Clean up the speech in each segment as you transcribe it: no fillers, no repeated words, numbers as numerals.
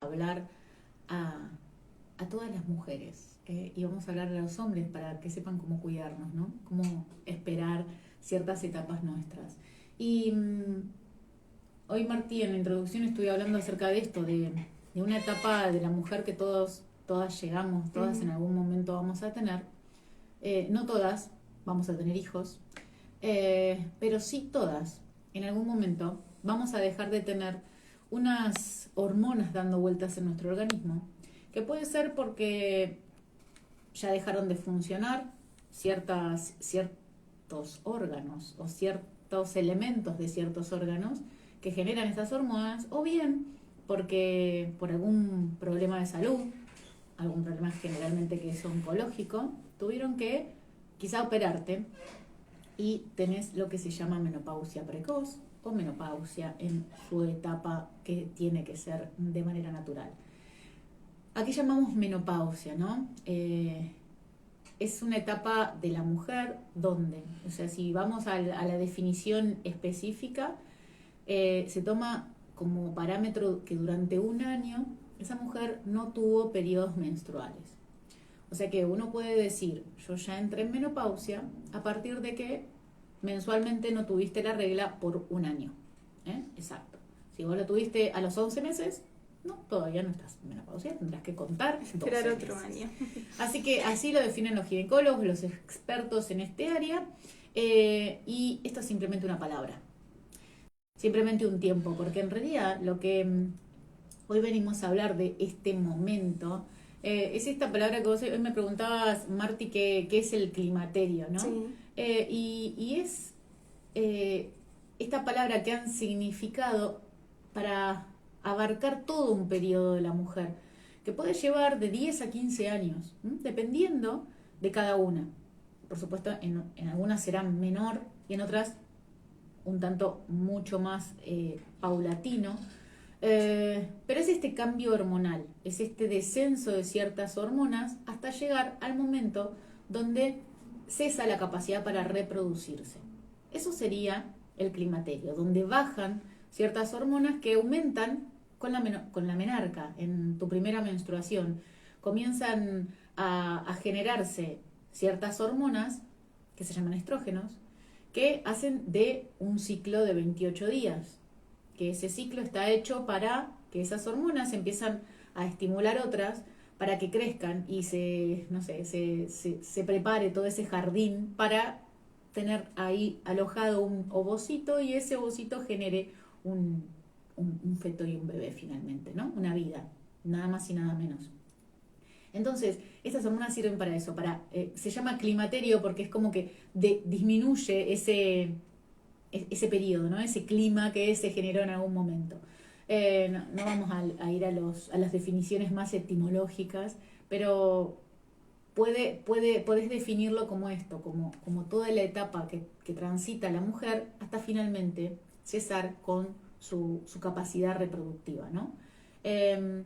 hablar a, a todas las mujeres, y vamos a hablar a los hombres para que sepan cómo cuidarnos, ¿no? Cómo esperar ciertas etapas nuestras. Y hoy, Martí, en la introducción estuve hablando acerca de esto, de una etapa de la mujer que todas llegamos, todas en algún momento vamos a tener. No todas vamos a tener hijos, pero sí todas, en algún momento, vamos a dejar de tener unas hormonas dando vueltas en nuestro organismo, que puede ser porque ya dejaron de funcionar ciertos órganos o ciertos elementos de ciertos órganos que generan estas hormonas, o bien porque por algún problema de salud, algún problema generalmente que es oncológico, tuvieron que quizá operarte y tenés lo que se llama menopausia precoz o menopausia en su etapa que tiene que ser de manera natural. Aquí llamamos menopausia, ¿no? Es una etapa de la mujer donde, o sea, si vamos a la definición específica, se toma como parámetro que durante un año esa mujer no tuvo periodos menstruales. O sea que uno puede decir, yo ya entré en menopausia a partir de que mensualmente no tuviste la regla por un año. Exacto. Si vos lo tuviste a los 11 meses, no, todavía no estás en menopausia, tendrás que contar 12 Esperar otro meses. año. Así que así lo definen los ginecólogos, los expertos en este área, y esto es simplemente una palabra, simplemente un tiempo, porque en realidad lo que hoy venimos a hablar de este momento, es esta palabra que vos hoy me preguntabas, Marti, qué es el climaterio, ¿no? Sí. Y es esta palabra que han significado para abarcar todo un periodo de la mujer, que puede llevar de 10 a 15 años, dependiendo de cada una. Por supuesto, en algunas será menor y en otras un tanto mucho más paulatino, pero es este cambio hormonal, es este descenso de ciertas hormonas hasta llegar al momento donde cesa la capacidad para reproducirse. Eso sería el climaterio, donde bajan ciertas hormonas que aumentan con la menarca, en tu primera menstruación. Comienzan a generarse ciertas hormonas que se llaman estrógenos, que hacen de un ciclo de 28 días, que ese ciclo está hecho para que esas hormonas empiezan a estimular otras para que crezcan y se prepare todo ese jardín para tener ahí alojado un ovocito y ese ovocito genere un, un feto y un bebé finalmente, ¿no? Una vida, nada más y nada menos. Entonces, estas hormonas sirven para eso, se llama climaterio porque es como que disminuye ese periodo, ¿no? Ese clima que se generó en algún momento. No vamos a ir a las definiciones más etimológicas, pero podés definirlo como esto, como toda la etapa que transita la mujer hasta finalmente cesar con su capacidad reproductiva, ¿no? Eh,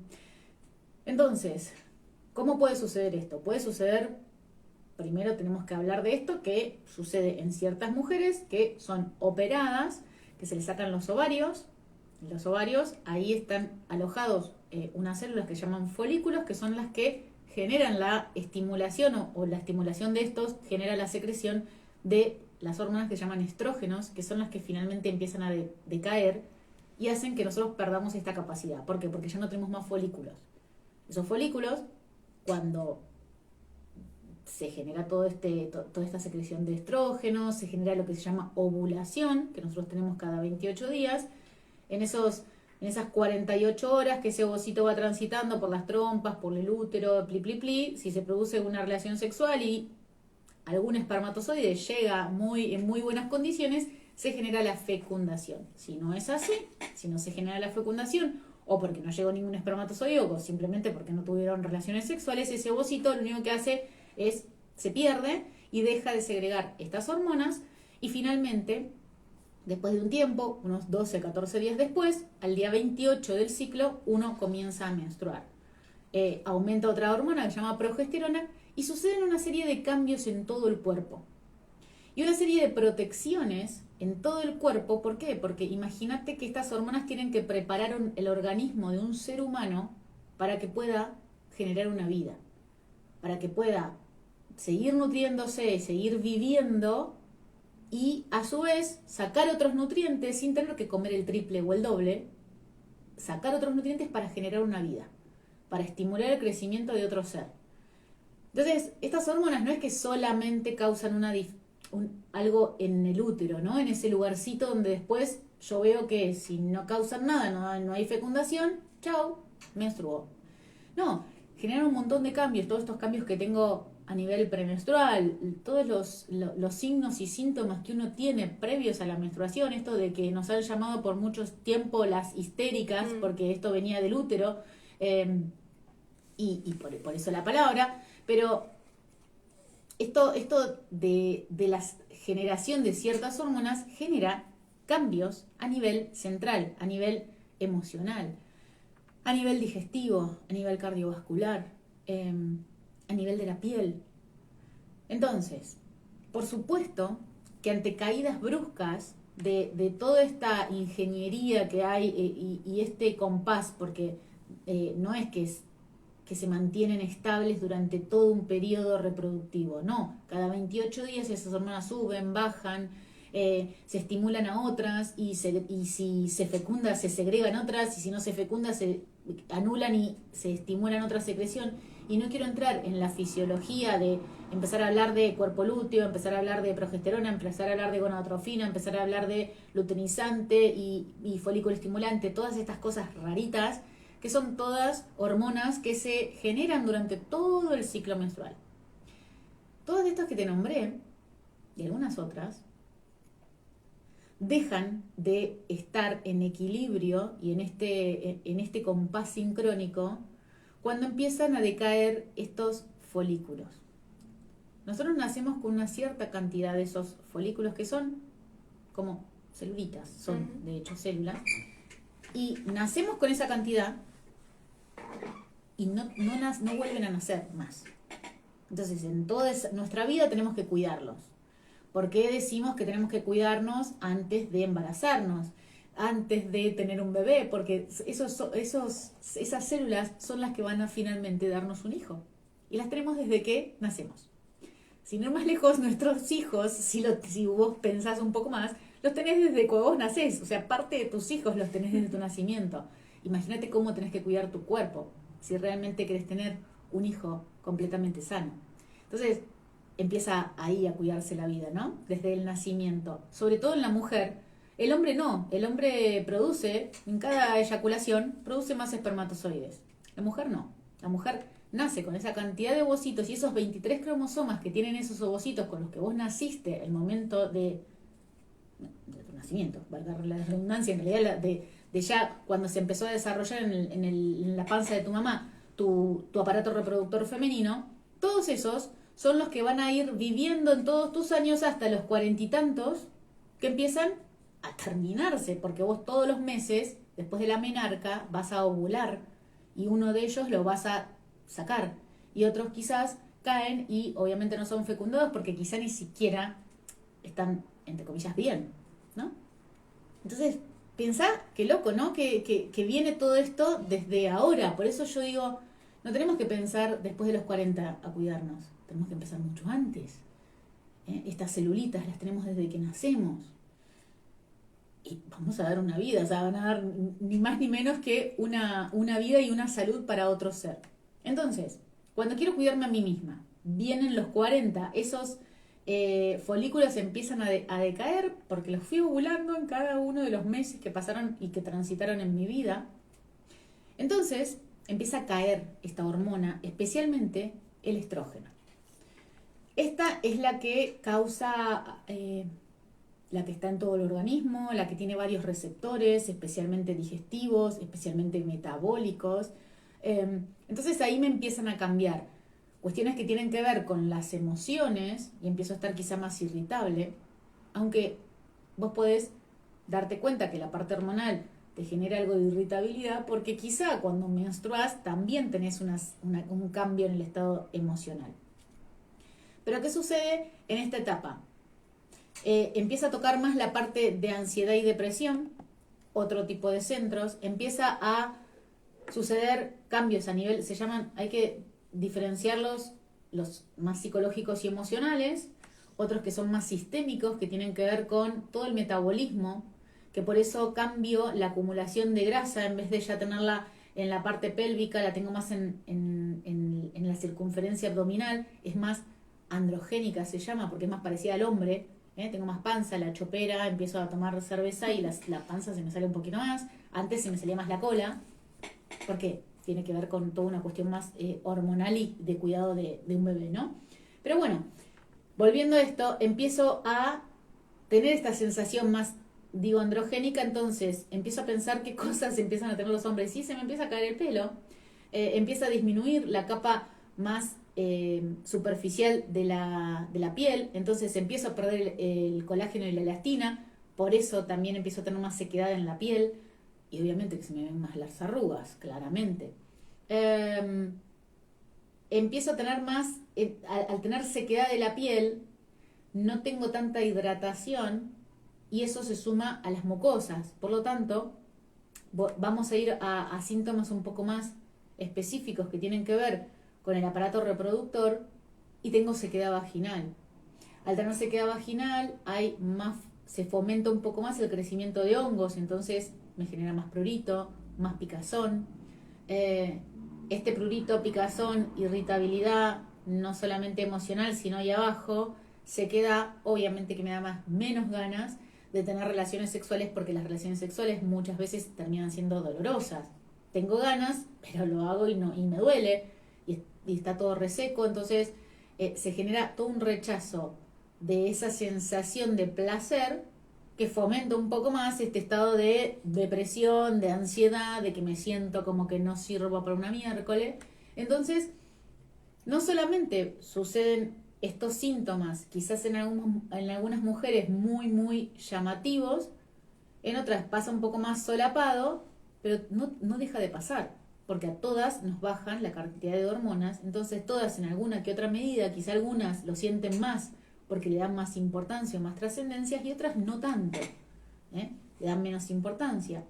entonces, ¿cómo puede suceder esto? Puede suceder, primero tenemos que hablar de esto, que sucede en ciertas mujeres que son operadas, que se les sacan los ovarios. Los ovarios, ahí están alojados unas células que se llaman folículos, que son las que generan la estimulación o la estimulación de estos genera la secreción de las hormonas que se llaman estrógenos, que son las que finalmente empiezan a decaer y hacen que nosotros perdamos esta capacidad. ¿Por qué? Porque ya no tenemos más folículos. Esos folículos, cuando se genera toda esta secreción de estrógenos, se genera lo que se llama ovulación, que nosotros tenemos cada 28 días, en esas 48 horas que ese ovocito va transitando por las trompas, por el útero, si se produce una relación sexual y algún espermatozoide llega en muy buenas condiciones, se genera la fecundación. Si no es así, si no se genera la fecundación, o porque no llegó ningún espermatozoide, o simplemente porque no tuvieron relaciones sexuales, ese ovocito lo único que hace se pierde y deja de segregar estas hormonas, y finalmente, después de un tiempo, unos 12, 14 días después, al día 28 del ciclo, uno comienza a menstruar. Aumenta otra hormona que se llama progesterona y suceden una serie de cambios en todo el cuerpo. Y una serie de protecciones en todo el cuerpo. ¿Por qué? Porque imagínate que estas hormonas tienen que preparar el organismo de un ser humano para que pueda generar una vida, para que pueda seguir nutriéndose, seguir viviendo y a su vez sacar otros nutrientes sin tener que comer el triple o el doble, sacar otros nutrientes para generar una vida, para estimular el crecimiento de otro ser. Entonces, estas hormonas no es que solamente causan algo en el útero, ¿no? En ese lugarcito donde después yo veo que si no causan nada, no hay fecundación, chau, menstruo. No, generan un montón de cambios, todos estos cambios que tengo a nivel premenstrual, todos los signos y síntomas que uno tiene previos a la menstruación, esto de que nos han llamado por mucho tiempo las histéricas, porque esto venía del útero, y por eso la palabra, pero esto de la generación de ciertas hormonas genera cambios a nivel central, a nivel emocional, a nivel digestivo, a nivel cardiovascular, a nivel de la piel. Entonces, por supuesto que ante caídas bruscas de toda esta ingeniería que hay y este compás, porque no es que se mantienen estables durante todo un periodo reproductivo, no, cada 28 días esas hormonas suben, bajan, se estimulan a otras y si se fecunda se segregan otras y si no se fecunda se anulan y se estimulan otra secreción. Y no quiero entrar en la fisiología de empezar a hablar de cuerpo lúteo, empezar a hablar de progesterona, empezar a hablar de gonadotrofina, empezar a hablar de luteinizante y folículo estimulante, todas estas cosas raritas que son todas hormonas que se generan durante todo el ciclo menstrual. Todas estas que te nombré, y algunas otras, dejan de estar en equilibrio y en este compás sincrónico cuando empiezan a decaer estos folículos. Nosotros nacemos con una cierta cantidad de esos folículos que son como celulitas, son de hecho células, y nacemos con esa cantidad y no vuelven a nacer más. Entonces, en toda nuestra vida tenemos que cuidarlos. ¿Por qué decimos que tenemos que cuidarnos antes de embarazarnos, antes de tener un bebé? Porque esas células son las que van a finalmente darnos un hijo. Y las tenemos desde que nacemos. Sin ir más lejos, nuestros hijos, si vos pensás un poco más, los tenés desde que vos nacés. O sea, parte de tus hijos los tenés desde tu nacimiento. Imagínate cómo tenés que cuidar tu cuerpo si realmente querés tener un hijo completamente sano. Entonces, empieza ahí a cuidarse la vida, ¿no? Desde el nacimiento. Sobre todo en la mujer. El hombre no. El hombre produce, en cada eyaculación, produce más espermatozoides. La mujer no. La mujer nace con esa cantidad de ovocitos y esos 23 cromosomas que tienen esos ovocitos con los que vos naciste el momento de tu nacimiento, valga la redundancia, en realidad de ya cuando se empezó a desarrollar en la panza de tu mamá tu aparato reproductor femenino, todos esos son los que van a ir viviendo en todos tus años hasta los 40 y tantos, que empiezan a terminarse, porque vos todos los meses, después de la menarca, vas a ovular y uno de ellos lo vas a sacar y otros quizás caen y obviamente no son fecundados porque quizá ni siquiera están, entre comillas, bien, ¿no? Entonces, pensá, qué loco, ¿no? Que viene todo esto desde ahora. Por eso yo digo, no tenemos que pensar después de los 40 a cuidarnos. Tenemos que empezar mucho antes. Estas celulitas las tenemos desde que nacemos. Y vamos a dar una vida, o sea, van a dar ni más ni menos que una vida y una salud para otro ser. Entonces, cuando quiero cuidarme a mí misma, vienen los 40, esos folículos empiezan a decaer porque los fui ovulando en cada uno de los meses que pasaron y que transitaron en mi vida. Entonces, empieza a caer esta hormona, especialmente el estrógeno. Esta es la que causa, la que está en todo el organismo, la que tiene varios receptores, especialmente digestivos, especialmente metabólicos. Entonces ahí me empiezan a cambiar cuestiones que tienen que ver con las emociones y empiezo a estar quizá más irritable, aunque vos podés darte cuenta que la parte hormonal te genera algo de irritabilidad porque quizá cuando menstruás también tenés un cambio en el estado emocional. Pero ¿qué sucede en esta etapa? Empieza a tocar más la parte de ansiedad y depresión, otro tipo de centros, empieza a suceder cambios a nivel, hay que diferenciarlos, los más psicológicos y emocionales, otros que son más sistémicos, que tienen que ver con todo el metabolismo, que por eso cambio la acumulación de grasa, en vez de ya tenerla en la parte pélvica, la tengo más en la circunferencia abdominal, es más androgénica se llama, porque es más parecida al hombre, tengo más panza, la chopera, empiezo a tomar cerveza y la panza se me sale un poquito más, antes se me salía más la cola, porque tiene que ver con toda una cuestión más hormonal y de cuidado de un bebé, ¿no? Pero bueno, volviendo a esto, empiezo a tener esta sensación más, digo, androgénica, entonces empiezo a pensar qué cosas empiezan a tener los hombres. Sí, se me empieza a caer el pelo, empieza a disminuir la capa más superficial de la piel, entonces empiezo a perder el colágeno y la elastina, por eso también empiezo a tener más sequedad en la piel, y obviamente que se me ven más las arrugas, claramente. Empiezo a tener más, al tener sequedad de la piel, no tengo tanta hidratación y eso se suma a las mucosas. Por lo tanto, vamos a ir a síntomas un poco más específicos que tienen que ver con el aparato reproductor y tengo sequedad vaginal. Al tener sequedad vaginal se fomenta un poco más el crecimiento de hongos, entonces me genera más prurito, más picazón. Este prurito, picazón, irritabilidad, no solamente emocional, sino ahí abajo, se queda, obviamente que me da menos ganas de tener relaciones sexuales, porque las relaciones sexuales muchas veces terminan siendo dolorosas. Tengo ganas, pero lo hago y me duele, y está todo reseco, entonces se genera todo un rechazo de esa sensación de placer que fomenta un poco más este estado de depresión, de ansiedad, de que me siento como que no sirvo para una miércoles. Entonces, no solamente suceden estos síntomas, quizás en algunas mujeres muy, muy llamativos, en otras pasa un poco más solapado, pero no deja de pasar, porque a todas nos bajan la cantidad de hormonas, entonces todas en alguna que otra medida, quizá algunas lo sienten más porque le dan más importancia o más trascendencia, y otras no tanto, le dan menos importancia.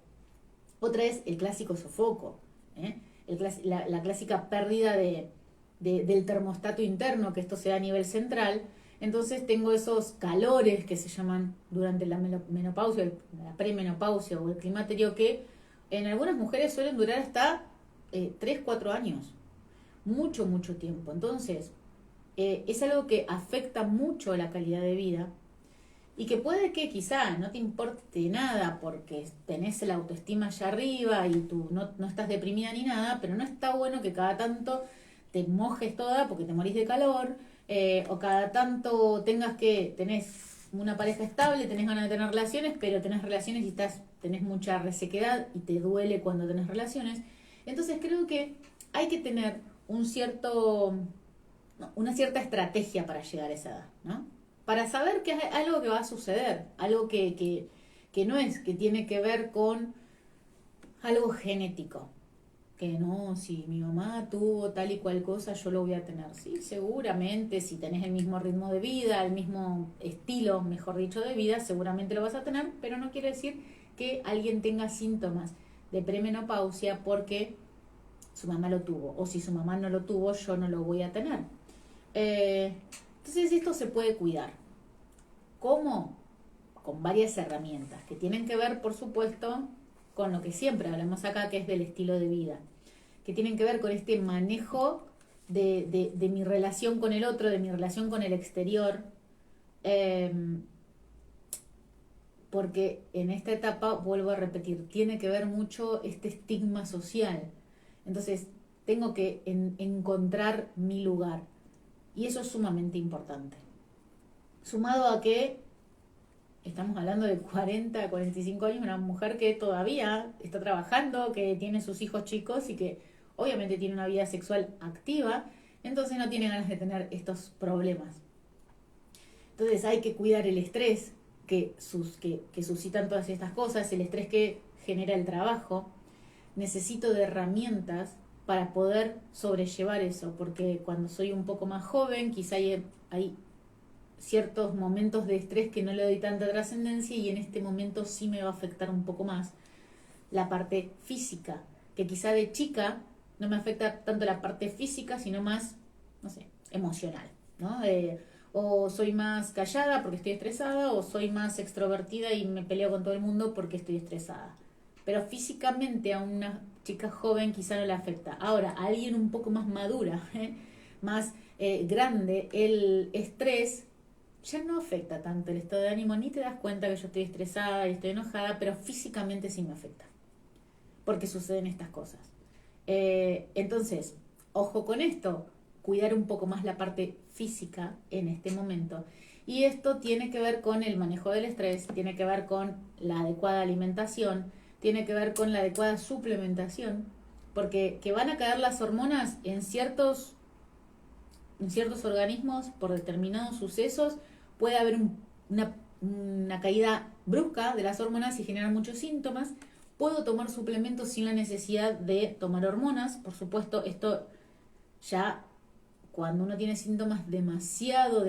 Otra es el clásico sofoco, la clásica pérdida del termostato interno, que esto se da a nivel central. Entonces tengo esos calores que se llaman durante la menopausia, la premenopausia o el climaterio, que en algunas mujeres suelen durar hasta 3-4 años, mucho, mucho tiempo. Entonces, es algo que afecta mucho la calidad de vida y que puede que quizá no te importe nada porque tenés la autoestima allá arriba y tú no estás deprimida ni nada, pero no está bueno que cada tanto te mojes toda porque te morís de calor, o cada tanto tenés una pareja estable, tenés ganas de tener relaciones, pero tenés relaciones y tenés mucha resequedad y te duele cuando tenés relaciones. Entonces creo que hay que tener una cierta estrategia para llegar a esa edad, ¿no? Para saber que es algo que va a suceder, algo que no es, que tiene que ver con algo genético. Que no, si mi mamá tuvo tal y cual cosa, yo lo voy a tener. Sí, seguramente, si tenés el mismo ritmo de vida, el mismo estilo, mejor dicho, de vida, seguramente lo vas a tener, pero no quiere decir que alguien tenga síntomas de premenopausia porque su mamá lo tuvo, o si su mamá no lo tuvo, yo no lo voy a tener. Entonces esto se puede cuidar. ¿Cómo? Con varias herramientas que tienen que ver, por supuesto, con lo que siempre hablamos acá, que es del estilo de vida, que tienen que ver con este manejo de mi relación con el otro, de mi relación con el exterior, porque en esta etapa, vuelvo a repetir, tiene que ver mucho este estigma social. Entonces, tengo que encontrar mi lugar. Y eso es sumamente importante. Sumado a que estamos hablando de 40, 45 años, una mujer que todavía está trabajando, que tiene sus hijos chicos y que obviamente tiene una vida sexual activa, entonces no tiene ganas de tener estos problemas. Entonces hay que cuidar el estrés que suscitan todas estas cosas, el estrés que genera el trabajo. Necesito de herramientas para poder sobrellevar eso, porque cuando soy un poco más joven, quizá hay ciertos momentos de estrés que no le doy tanta trascendencia, y en este momento sí me va a afectar un poco más la parte física, que quizá de chica no me afecta tanto la parte física, sino más, no sé, emocional, ¿no? O soy más callada porque estoy estresada, o soy más extrovertida y me peleo con todo el mundo porque estoy estresada. Pero físicamente a una chica joven quizá no le afecta. Ahora, a alguien un poco más madura, más grande, el estrés ya no afecta tanto el estado de ánimo, ni te das cuenta que yo estoy estresada y estoy enojada, pero físicamente sí me afecta, porque suceden estas cosas. Entonces, ojo con esto, cuidar un poco más la parte física en este momento. Y esto tiene que ver con el manejo del estrés, tiene que ver con la adecuada alimentación, tiene que ver con la adecuada suplementación, porque que van a caer las hormonas en ciertos organismos por determinados sucesos, puede haber una caída brusca de las hormonas y generar muchos síntomas. Puedo tomar suplementos sin la necesidad de tomar hormonas. Por supuesto, esto ya cuando uno tiene síntomas demasiado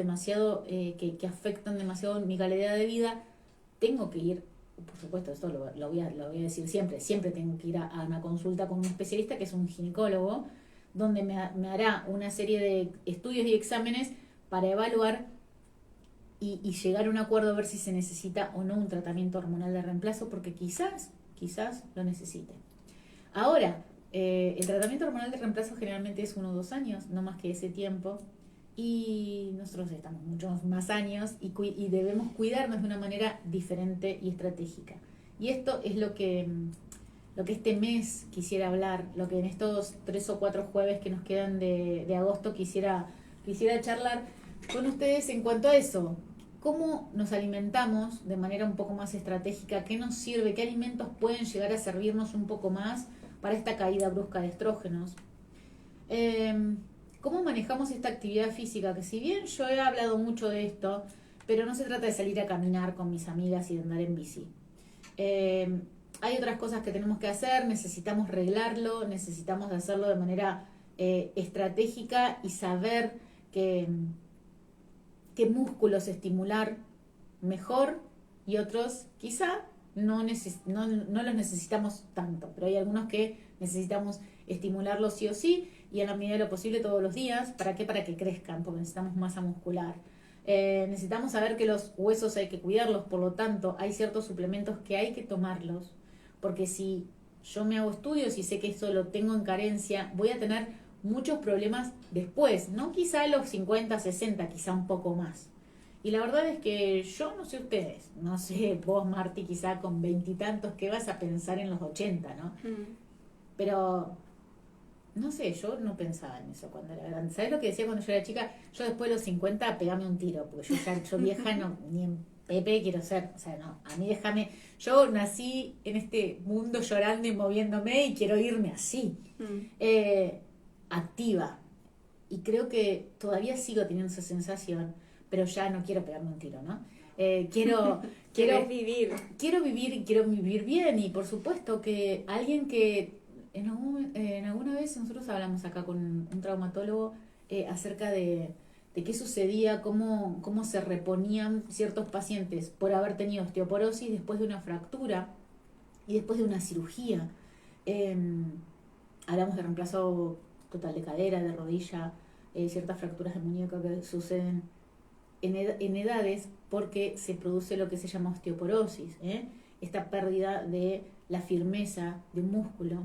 que afectan demasiado mi calidad de vida, tengo que ir, por supuesto, esto lo voy a decir siempre tengo que ir a una consulta con un especialista que es un ginecólogo, donde me hará una serie de estudios y exámenes para evaluar y llegar a un acuerdo a ver si se necesita o no un tratamiento hormonal de reemplazo, porque quizás lo necesite. Ahora, el tratamiento hormonal de reemplazo generalmente es 1 o 2 años, no más que ese tiempo, y nosotros estamos muchos más años y debemos cuidarnos de una manera diferente y estratégica. Y esto es lo que este mes quisiera hablar, lo que en estos 3 o 4 jueves que nos quedan de agosto quisiera charlar con ustedes en cuanto a eso. ¿Cómo nos alimentamos de manera un poco más estratégica? ¿Qué nos sirve? ¿Qué alimentos pueden llegar a servirnos un poco más para esta caída brusca de estrógenos? ¿Cómo manejamos esta actividad física? Que si bien yo he hablado mucho de esto, pero no se trata de salir a caminar con mis amigas y de andar en bici. Hay otras cosas que tenemos que hacer, necesitamos reglarlo, necesitamos hacerlo de manera estratégica y saber qué músculos estimular mejor y otros quizá no los necesitamos tanto, pero hay algunos que necesitamos estimularlos sí o sí y en la medida de lo posible todos los días. ¿Para qué? Para que crezcan, porque necesitamos masa muscular. Necesitamos saber que los huesos hay que cuidarlos, por lo tanto hay ciertos suplementos que hay que tomarlos, porque si yo me hago estudios y sé que esto lo tengo en carencia, voy a tener muchos problemas después, no quizá a los 50, 60, quizá un poco más. Y la verdad es que yo no sé ustedes, no sé vos, Marti, quizá con 20 y tantos, ¿qué vas a pensar en los 80, no? Pero, no sé, yo no pensaba en eso cuando era grande. ¿Sabés lo que decía cuando yo era chica? Yo después de los 50 pegame un tiro, porque yo vieja no, ni en Pepe quiero ser, o sea, no, a mí déjame, yo nací en este mundo llorando y moviéndome y quiero irme así. Activa, y creo que todavía sigo teniendo esa sensación, pero ya no quiero pegarme un tiro, ¿no? Quiero vivir. Quiero vivir y quiero vivir bien, y por supuesto que alguien que en alguna vez nosotros hablamos acá con un traumatólogo acerca de qué sucedía, cómo se reponían ciertos pacientes por haber tenido osteoporosis después de una fractura y después de una cirugía. Hablamos de reemplazo total de cadera, de rodilla, ciertas fracturas de muñeca que suceden en edades porque se produce lo que se llama osteoporosis, esta pérdida de la firmeza de un músculo,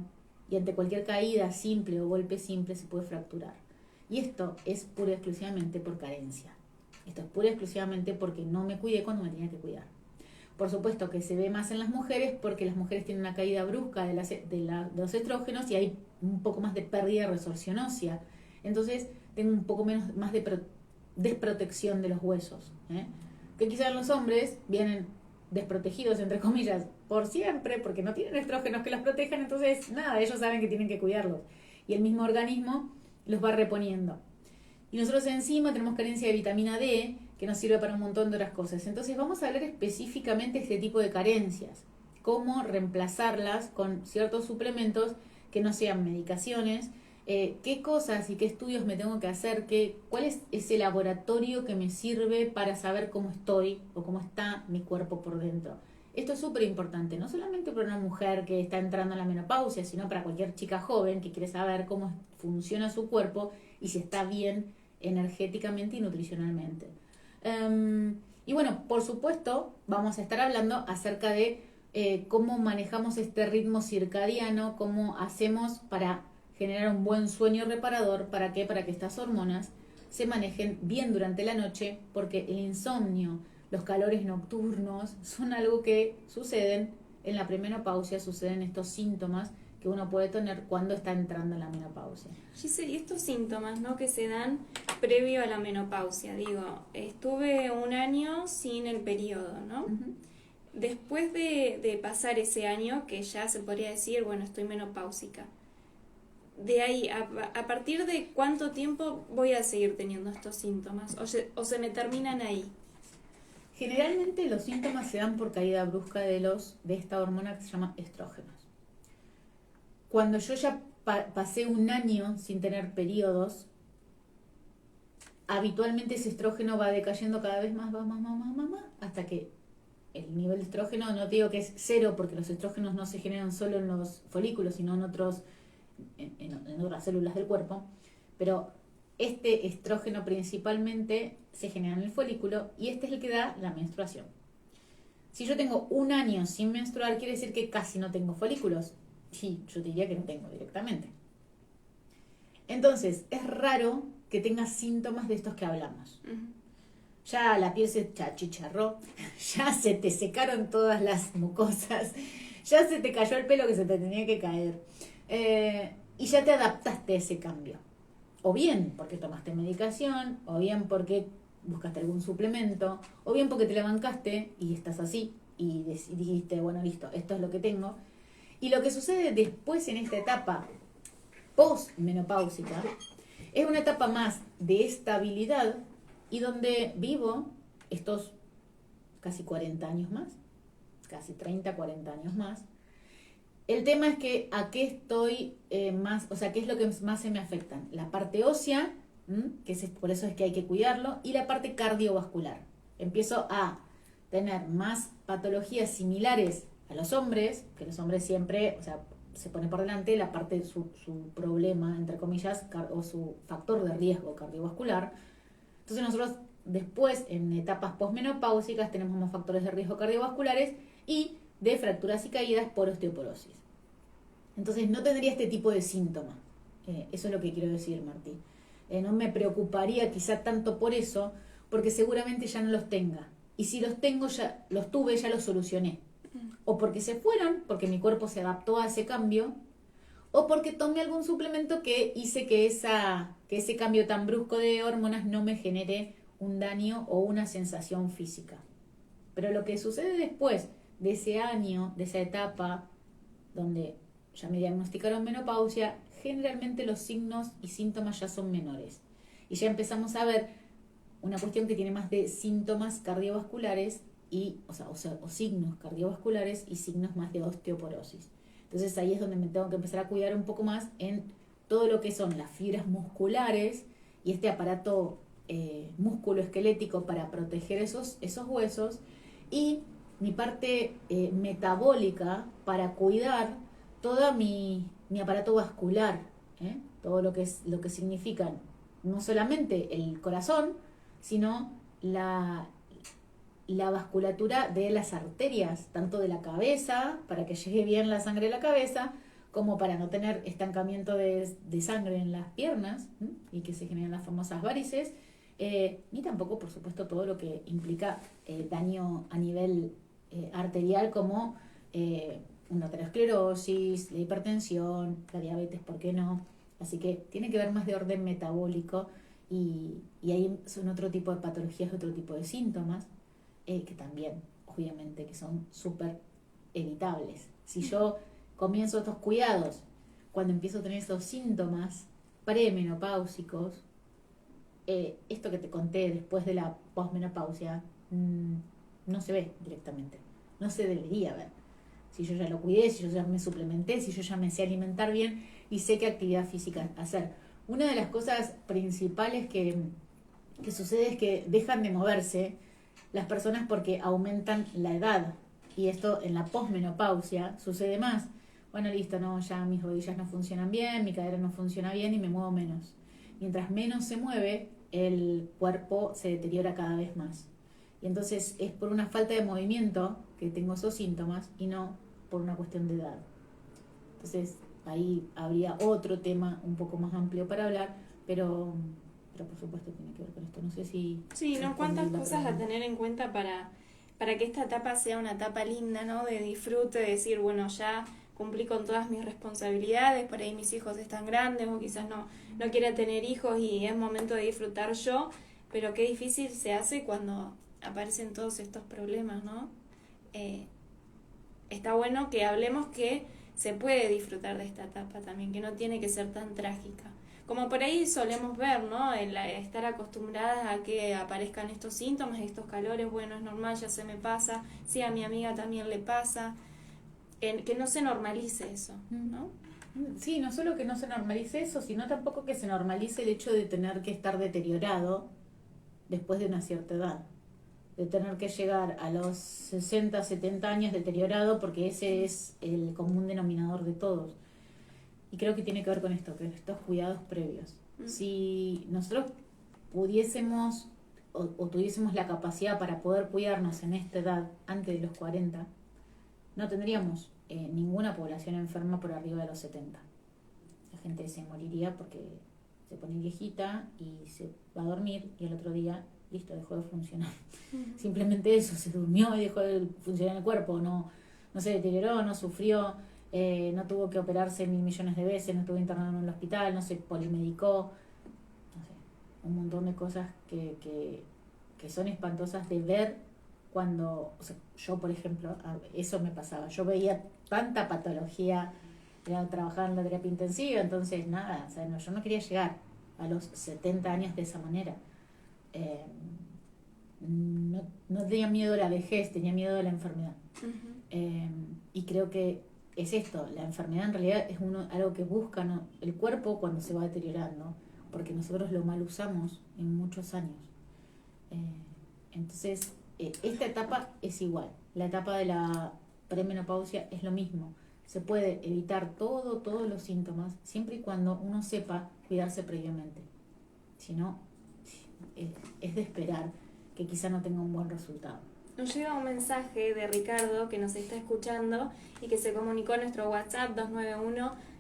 y ante cualquier caída simple o golpe simple se puede fracturar. Y esto es pura y exclusivamente por carencia. Esto es pura y exclusivamente porque no me cuidé cuando me tenía que cuidar. Por supuesto que se ve más en las mujeres porque las mujeres tienen una caída brusca de los estrógenos y hay un poco más de pérdida de resorción ósea. Entonces tengo un poco más de desprotección de los huesos. Que quizás los hombres vienen desprotegidos, entre comillas, por siempre, porque no tienen estrógenos que los protejan, entonces nada, ellos saben que tienen que cuidarlos. Y el mismo organismo los va reponiendo. Y nosotros encima tenemos carencia de vitamina D, que nos sirve para un montón de otras cosas. Entonces vamos a hablar específicamente de este tipo de carencias, cómo reemplazarlas con ciertos suplementos que no sean medicaciones, qué cosas y qué estudios me tengo que hacer, cuál es ese laboratorio que me sirve para saber cómo estoy o cómo está mi cuerpo por dentro. Esto es súper importante, no solamente para una mujer que está entrando en la menopausia, sino para cualquier chica joven que quiere saber cómo funciona su cuerpo y si está bien energéticamente y nutricionalmente. Y bueno, por supuesto, vamos a estar hablando acerca de cómo manejamos este ritmo circadiano, cómo hacemos para generar un buen sueño reparador. ¿Para qué? Para que estas hormonas se manejen bien durante la noche, porque el insomnio, los calores nocturnos, son algo que suceden en la premenopausia, suceden estos síntomas que uno puede tener cuando está entrando en la menopausia. Giselle, y estos síntomas, ¿no?, que se dan previo a la menopausia, digo, estuve un año sin el periodo, ¿no? Uh-huh. Después de pasar ese año, que ya se podría decir, bueno, estoy menopáusica, de ahí, a partir de cuánto tiempo voy a seguir teniendo estos síntomas, o se me terminan ahí. Generalmente los síntomas se dan por caída brusca de esta hormona que se llama estrógenos. Cuando yo ya pasé un año sin tener periodos, habitualmente ese estrógeno va decayendo cada vez más, hasta que el nivel de estrógeno, no te digo que es cero, porque los estrógenos no se generan solo en los folículos, sino en otras células del cuerpo, pero este estrógeno principalmente se genera en el folículo y este es el que da la menstruación. Si yo tengo un año sin menstruar, quiere decir que casi no tengo folículos. Sí, yo diría que no tengo directamente. Entonces, es raro que tengas síntomas de estos que hablamos. Uh-huh. Ya la piel se achicharró, ya se te secaron todas las mucosas, ya se te cayó el pelo que se te tenía que caer. Y ya te adaptaste a ese cambio. O bien porque tomaste medicación, o bien porque buscaste algún suplemento, o bien porque te la bancaste y estás así y dijiste, bueno, listo, esto es lo que tengo. Y lo que sucede después en esta etapa post-menopáusica es una etapa más de estabilidad y donde vivo estos casi 40 años más, casi 30, 40 años más. El tema es que a qué estoy más, o sea, qué es lo que más se me afecta. La parte ósea, por eso es que hay que cuidarlo, y la parte cardiovascular. Empiezo a tener más patologías similares a los hombres, que los hombres siempre, o sea, se pone por delante la parte de su problema, entre comillas, o su factor de riesgo cardiovascular. Entonces nosotros después, en etapas posmenopáusicas, tenemos más factores de riesgo cardiovasculares y de fracturas y caídas por osteoporosis. Entonces no tendría este tipo de síntomas. Eso es lo que quiero decir, Martí. No me preocuparía quizá tanto por eso, porque seguramente ya no los tenga. Y si los tengo, ya los tuve, ya los solucioné. O porque se fueron, porque mi cuerpo se adaptó a ese cambio, o porque tomé algún suplemento que hice que ese cambio tan brusco de hormonas no me genere un daño o una sensación física. Pero lo que sucede después de ese año, de esa etapa donde ya me diagnosticaron menopausia, generalmente los signos y síntomas ya son menores. Y ya empezamos a ver una cuestión que tiene más de síntomas cardiovasculares o signos cardiovasculares y signos más de osteoporosis. Entonces ahí es donde me tengo que empezar a cuidar un poco más en todo lo que son las fibras musculares y este aparato músculo-esquelético para proteger esos huesos, y mi parte metabólica para cuidar todo mi aparato vascular, todo lo que significan no solamente el corazón, sino la vasculatura de las arterias, tanto de la cabeza, para que llegue bien la sangre a la cabeza, como para no tener estancamiento de sangre en las piernas y que se generen las famosas varices, ni tampoco, por supuesto, todo lo que implica daño a nivel arterial, como una aterosclerosis, la hipertensión, la diabetes, ¿por qué no? Así que tiene que ver más de orden metabólico y ahí son otro tipo de patologías, otro tipo de síntomas, que también, obviamente, que son súper evitables. Si yo comienzo estos cuidados cuando empiezo a tener esos síntomas premenopáusicos, esto que te conté después de la posmenopausia no se ve directamente, no se debería ver. Si yo ya lo cuidé, si yo ya me suplementé, si yo ya me sé alimentar bien y sé qué actividad física hacer. Una de las cosas principales que sucede es que dejan de moverse las personas porque aumentan la edad. y esto en la posmenopausia sucede más. Bueno, listo, no, ya mis rodillas no funcionan bien, mi cadera no funciona bien y me muevo menos. Mientras menos se mueve, el cuerpo se deteriora cada vez más. Y entonces es por una falta de movimiento que tengo esos síntomas y no por una cuestión de edad. Entonces ahí habría otro tema un poco más amplio para hablar, pero por supuesto tiene que ver con esto. No sé si... Sí, ¿no? Cuántas cosas a tener en cuenta para que esta etapa sea una etapa linda, ¿no? De disfrute, de decir, bueno, ya cumplí con todas mis responsabilidades, por ahí mis hijos están grandes o quizás no quiera tener hijos y es momento de disfrutar yo, pero qué difícil se hace cuando aparecen todos estos problemas, ¿no? Está bueno que hablemos que se puede disfrutar de esta etapa también, que no tiene que ser tan trágica. Como por ahí solemos ver, ¿no? Estar acostumbradas a que aparezcan estos síntomas, estos calores, bueno, es normal, ya se me pasa, sí, a mi amiga también le pasa, que no se normalice eso, ¿no? Sí, no solo que no se normalice eso, sino tampoco que se normalice el hecho de tener que estar deteriorado después de una cierta edad, de tener que llegar a los 60, 70 años deteriorado, porque ese es el común denominador de todos. Y creo que tiene que ver con esto, que estos cuidados previos. Si nosotros pudiésemos o tuviésemos la capacidad para poder cuidarnos en esta edad, antes de los 40, no tendríamos ninguna población enferma por arriba de los 70. La gente se moriría porque se pone viejita y se va a dormir y el otro día, listo, dejó de funcionar. Simplemente eso, se durmió y dejó de funcionar el cuerpo, no se deterioró, no sufrió, no tuvo que operarse 1.000 millones de veces, no estuvo internado en el hospital, no se polimedicó, no sé, un montón de cosas que son espantosas de ver cuando, o sea, yo por ejemplo, eso me pasaba, yo veía tanta patología, trabajaba en la terapia intensiva, entonces nada, o sea, yo no quería llegar a los 70 años de esa manera. No tenía miedo a la vejez, tenía miedo a la enfermedad. Y creo que es esto, la enfermedad en realidad es algo que busca, ¿no?, el cuerpo cuando se va deteriorando, porque nosotros lo mal usamos en muchos años. Entonces, esta etapa es igual, la etapa de la premenopausia es lo mismo. Se puede evitar todos los síntomas, siempre y cuando uno sepa cuidarse previamente. Si no, es de esperar que quizá no tenga un buen resultado. Nos llega un mensaje de Ricardo que nos está escuchando y que se comunicó a nuestro WhatsApp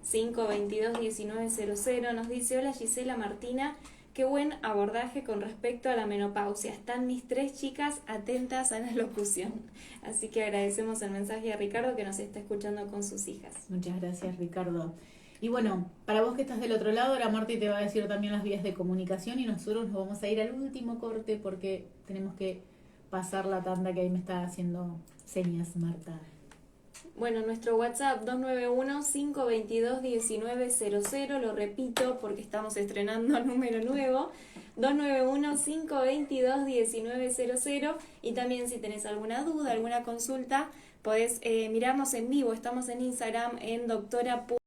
291-522-1900. Nos dice: hola Gisela, Martina, qué buen abordaje con respecto a la menopausia. Están mis 3 chicas atentas a la locución. Así que agradecemos el mensaje de Ricardo que nos está escuchando con sus hijas. Muchas gracias, Ricardo. Y bueno, para vos que estás del otro lado, ahora Marti te va a decir también las vías de comunicación y nosotros nos vamos a ir al último corte porque tenemos que pasar la tanda que ahí me está haciendo señas Marta. Bueno, nuestro WhatsApp 291-522-1900, lo repito porque estamos estrenando número nuevo, 291-522-1900, y también si tenés alguna duda, alguna consulta, podés mirarnos en vivo, estamos en Instagram en doctora.